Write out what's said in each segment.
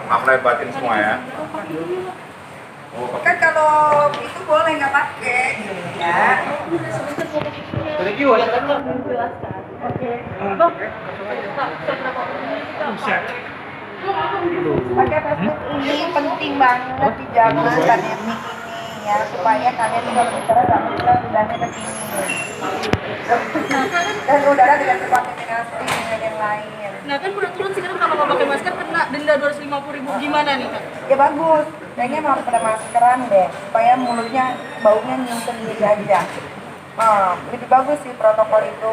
Maaf lahir batin semua ya. Kan kalau itu boleh nggak pakai ya. Thank you. Oke. Pakai plastik ini penting banget dijaga pandemi ini ya, supaya kalian juga berbicara sama udahnya ke sini. Dan udara tidak terkontaminasi dengan yang lain. Nah kan peraturan sekarang kalau nggak pakai masker kena denda 250.000, gimana nih Kak? Ya bagus, kayaknya emang harus pada maskeran deh, supaya mulutnya baunya nyium sendiri aja. Lebih bagus sih protokol itu.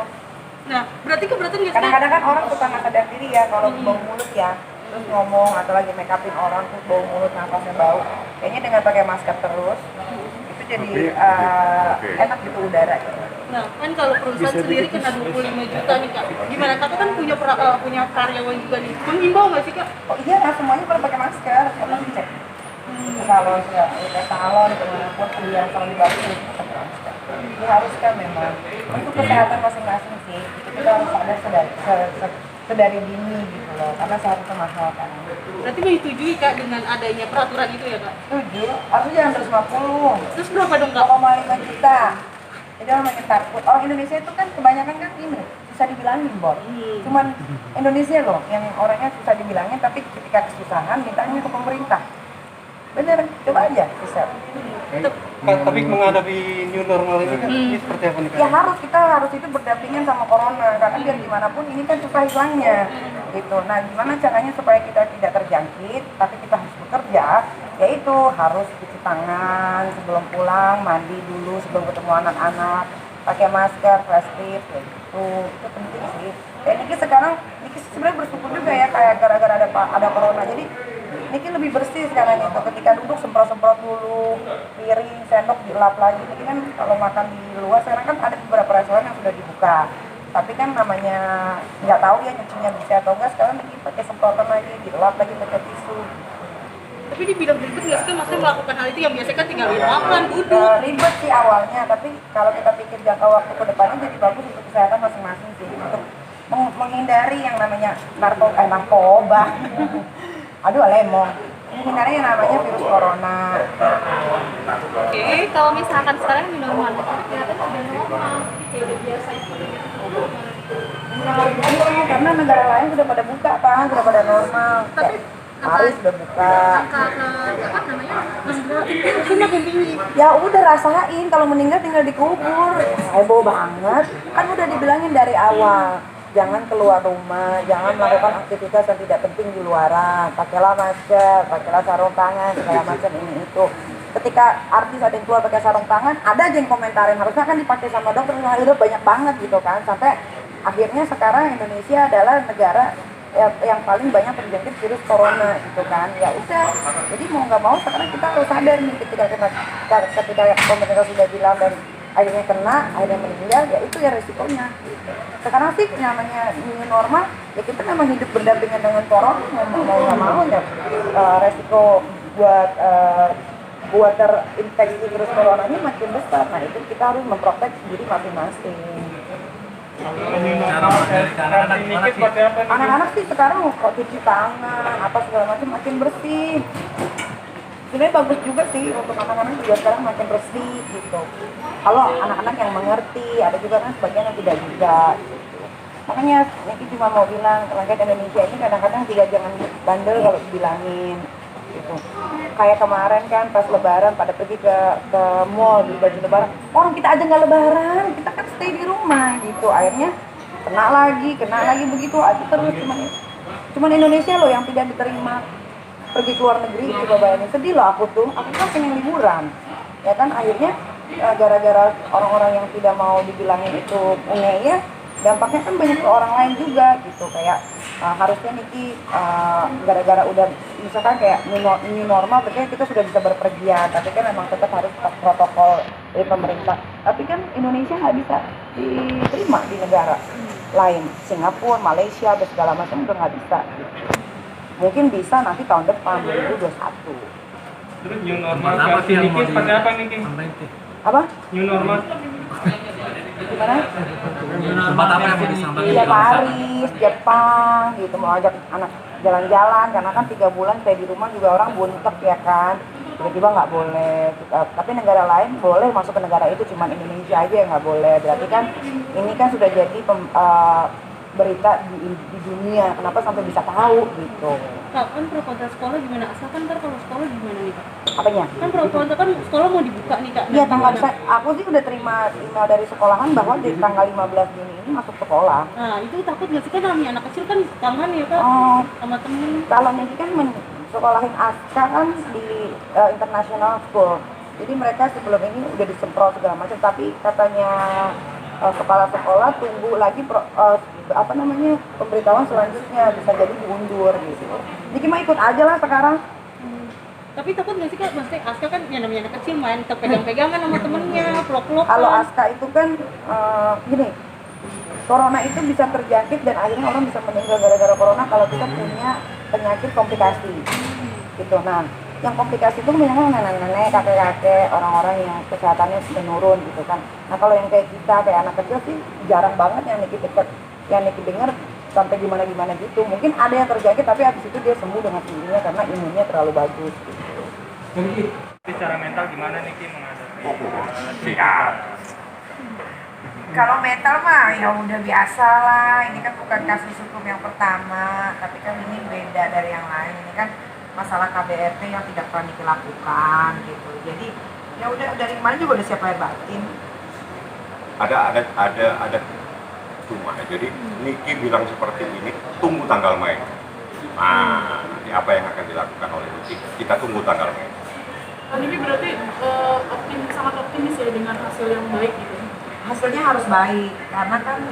Nah berarti keberatan nggak sih? Kadang-kadang kan orang suka nggak sadar diri ya kalau bau mulut ya, terus ngomong atau lagi make upin orang terus bau mulut, napasnya bau. Kayaknya dengan pakai masker terus itu jadi enak gitu udara gitu. Nah kan kalau perusahaan sendiri kena 25 juta nih Kak. Gimana Kakak kan punya karyawan juga nih. Menghimbau nggak sih Kak? Oh iya, semuanya pada pakai masker, karena dicek. Salon, salon, kemanapun pilihan salon bagus itu pakai masker. Diharuskan memang untuk kesehatan masing-masing sih. Itu kita harus ada sedari dini gitu loh, karena seharusnya mahal kan. Berarti menyetujui Kak dengan adanya peraturan itu ya Kak? Setuju, harusnya jangan 150. Terus berapa dong Kak? 2,5 juta. Jadi orang makin takut. Orang Indonesia itu kan kebanyakan kan ini susah dibilangin, Bor. Cuman Indonesia loh yang orangnya susah dibilangin, tapi ketika kesusahan mintanya ke pemerintah. Bener, coba aja bisa. Tapi menghadapi new normal ini kan ini seperti apa nih Kak? Ya kita harus itu berdampingan sama corona, karena biar gimana pun ini kan susah hilangnya gitu. Nah gimana caranya supaya kita tidak terjangkit tapi kita harus bekerja, yaitu harus cuci tangan sebelum pulang, mandi dulu sebelum ketemu anak-anak, pakai masker, plastik gitu. Itu penting sih. Niki sebenarnya bersyukur juga ya, kayak gara-gara ada corona, jadi Niki lebih bersih sekarang itu. Ketika duduk semprot-semprot dulu, piring, sendok dilap lagi. Jadi kan kalau makan di luar sekarang kan ada beberapa restoran yang sudah dibuka. Tapi kan namanya nggak tahu ya nyucinya bisa atau enggak. Sekarang Niki pakai semprotan lagi, dilap lagi pakai tisu. Tapi dibilang ribet nggak sih maksudnya melakukan hal itu yang biasanya kan tinggal makan, duduk. Ribet sih awalnya, tapi kalau kita pikir jangka waktu ke depannya jadi bagus untuk kesehatan masing-masing sih. Untuk menghindari yang namanya narkoba. Aduh, lemong. Menghindari yang namanya virus corona. Oke, kalau misalkan sekarang di normal, ternyata sudah normal, kayak udah biasa seperti itu. Karena negara lain sudah pada buka kan, sudah pada normal. Tapi Paris sudah buka. apa namanya? Itu makin tinggi. Ya udah rasain, kalau meninggal tinggal dikubur. Heboh banget. Kan udah dibilangin dari awal. Jangan keluar rumah, jangan melakukan aktivitas yang tidak penting di luaran. Pakailah masker, pakailah sarung tangan, segala macam ini itu. Ketika artis ada yang keluar pakai sarung tangan, ada aja yang komentarin harusnya kan dipakai sama dokter. Udah banyak banget gitu kan. Sampai akhirnya sekarang Indonesia adalah negara yang paling banyak terjangkit virus corona gitu kan. Ya udah, jadi mau nggak mau sekarang kita harus sadar nih ketika pemerintah sudah bilang dan akhirnya kena, akhirnya meninggal, ya itu ya resikonya. Sekarang sih namanya new normal, ya kita memang hidup berdampingan dengan corona, mau nggak mau ya resiko buat terinfeksi virus corona ini makin besar. Nah itu kita harus memprotek diri masing-masing. Anak-anak sih sekarang kok cuci tangan, apa segala macam makin bersih. Sebenarnya bagus juga sih untuk anak-anak juga sekarang makin bersih gitu. Kalau anak-anak yang mengerti, ada juga kan sebagian yang tidak juga. Makanya Niki cuma mau bilang rakyat Indonesia ini kadang-kadang juga jangan bandel kalau dibilangin gitu. Kayak kemarin kan pas lebaran pada pergi ke mall di baju lebaran. Orang kita aja nggak lebaran, kita kan stay di rumah gitu. Akhirnya kena lagi begitu aja terus. Cuman Indonesia loh yang tidak diterima. Pergi ke luar negeri, coba bayangin, sedih loh aku kan pengen liburan ya kan, akhirnya gara-gara orang-orang yang tidak mau dibilangin itu ya dampaknya kan banyak ke orang lain juga gitu. Kayak harusnya Niki gara-gara udah misalkan kayak new normal berarti kita sudah bisa berpergian, tapi kan memang tetap harus protokol dari pemerintah. Tapi kan Indonesia nggak bisa diterima di negara lain, Singapura, Malaysia, dan segala macam udah nggak bisa gitu. Mungkin bisa nanti tahun depan 2021. Terus new normal versi Niki seperti apa Niki? Apa? New normal? Gimana? Tempat apa yang mau disampaikan? Ya Paris, Jepang gitu, mau ajak anak jalan-jalan, karena kan 3 bulan kayak di rumah juga orang buntek ya kan, tiba-tiba nggak boleh. Tapi negara lain boleh masuk ke negara itu, cuman Indonesia aja yang nggak boleh. Berarti kan ini kan sudah jadi berita di dunia, kenapa sampai bisa tahu gitu. Kak, kan pro kontra sekolah gimana? Asalkan ntar kalau sekolah gimana nih Kak? Apanya? Kan pro kontra kan sekolah mau dibuka nih Kak. Iya, Nah, tanggal gimana? aku sih udah terima email dari sekolahan bahwa di tanggal 15 Juni ini masuk sekolah. Nah, itu takut nggak sih kan namanya anak kecil kan kangen ya Kak Oh, sama temen. kalau Niki kan sekolahin Aska kan di international school. Jadi mereka sebelum ini udah disemprot segala macam, tapi katanya kepala sekolah tunggu lagi pemberitahuan selanjutnya, bisa jadi diundur gitu. Niki mah ikut aja lah sekarang. Tapi takut nggak sih Kak? Maksudnya Aska kan ya namanya anak kecil main terpegang-pegangan sama temennya, peluk-pelukan. Kalau Aska itu kan gini, corona itu bisa terjangkit dan akhirnya orang bisa meninggal gara-gara corona kalau kita punya penyakit komplikasi gitu. Nah, yang komplikasi itu kebanyakan nenek-nenek, kakek-kakek, orang-orang yang kesehatannya menurun gitu kan. Nah, kalau yang kayak kita, kayak anak kecil sih jarang banget yang Niki dengar sampai gimana-gimana gitu. Mungkin ada yang terjangkit tapi habis itu dia sembuh dengan sendirinya karena imunnya terlalu bagus gitu. Secara mental gimana Niki menghadapi? Siap. Kalau mental mah ya udah biasa lah. Ini kan bukan kasus hukum yang pertama, tapi kan ini beda dari yang lain. Ini kan masalah KDRT yang tidak pernah dilakukan gitu. Jadi ya udah dari kemarin juga udah siap lahir batin. Ada cuma jadi Niki bilang seperti ini, tunggu tanggal main. Nah, nanti apa yang akan dilakukan oleh Niki, kita tunggu tanggal main. Ini berarti sangat optimis ya dengan hasil yang baik gitu. Hasilnya harus baik karena kan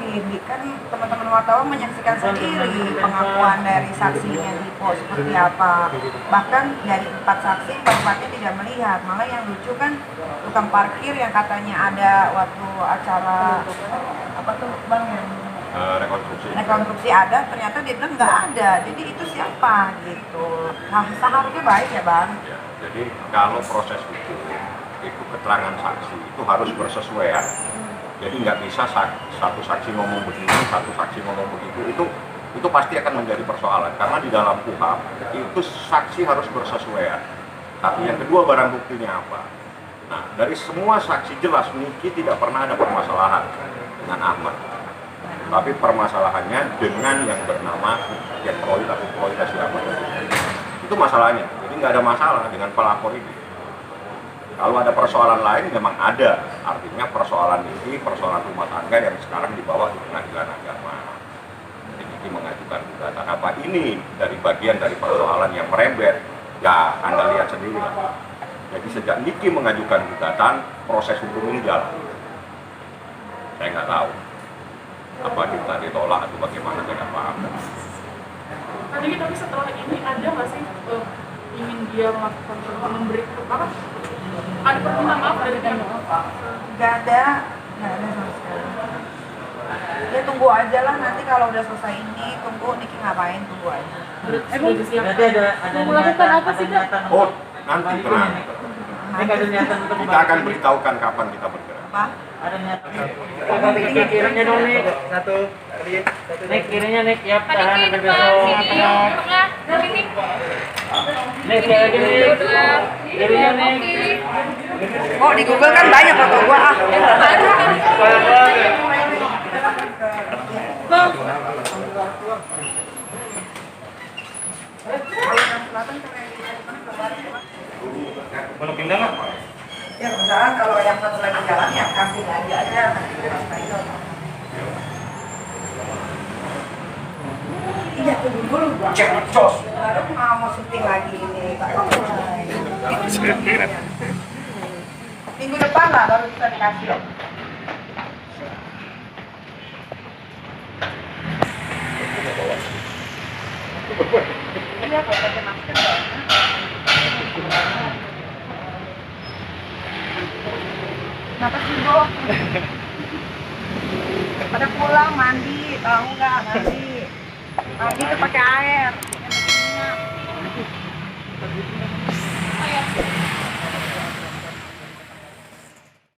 kan teman-teman wartawan menyaksikan sendiri pengakuan dari saksinya Dipo seperti apa. Bahkan dari 4 saksi 4-4-nya tidak melihat. Malah yang lucu kan tukang parkir yang katanya ada waktu acara apa tuh Bang yang rekonstruksi ada, ternyata dia bilang nggak ada. Jadi itu siapa gitu. Nah, seharusnya baik ya Bang. Ya, jadi kalau proses hukum itu keterangan saksi itu harus bersesuaian. Jadi nggak bisa satu saksi ngomong begini, satu saksi ngomong begitu. Itu pasti akan menjadi persoalan karena di dalam KUHP itu saksi harus bersesuaian. Tapi yang kedua barang buktinya apa? Nah, dari semua saksi jelas Niki tidak pernah ada permasalahan dengan Ahmad. Tapi permasalahannya dengan yang bernama Proyek atau Proyek Ahmad. Itu masalahnya. Jadi nggak ada masalah dengan pelapor ini. Kalau ada persoalan lain memang ada, artinya persoalan ini persoalan rumah tangga yang sekarang dibawa ke pengadilan agama. Jadi Niki mengajukan gugatan apa ini dari bagian dari persoalan yang merembet, ya Anda lihat sendiri lah. Jadi sejak Niki mengajukan gugatan, proses hukum ini jalan. Saya nggak tahu apa kita ditolak atau bagaimana, saya nggak paham. Tapi setelah ini ada nggak sih ingin dia melakukan memberi apa? Ada permintaan maaf dari dia? Nggak ada sama sekali. Ya tunggu aja lah, nanti kalau udah selesai ini, tunggu Niki ngapain, tunggu aja. Emang Berarti ada mau melakukan apa sih Kak? Oh, nanti tenang. Ini ada niatan untuk Kita akan beritahukan kapan kita bergerak. Apa? ada niatan. Kirinya dong nih. Satu. Nek kirinya nek ya tahan sampai besok. Nek lagi nih. Kirinya nek. Oh, di Google kan banyak foto gua ah. Bang, Belum pindah nggak? Ya misalkan kalau yang satu lagi jalan ya kasih aja itu. Iya tunggu dulu gua cek jos. Baru mau syuting lagi ini. Minggu depan lah baru bisa dikasih. Iya kalau pakai masker ya. Kenapa sih Bo? Pada pulang mandi, tahu nggak mandi? Mandi tuh pakai air.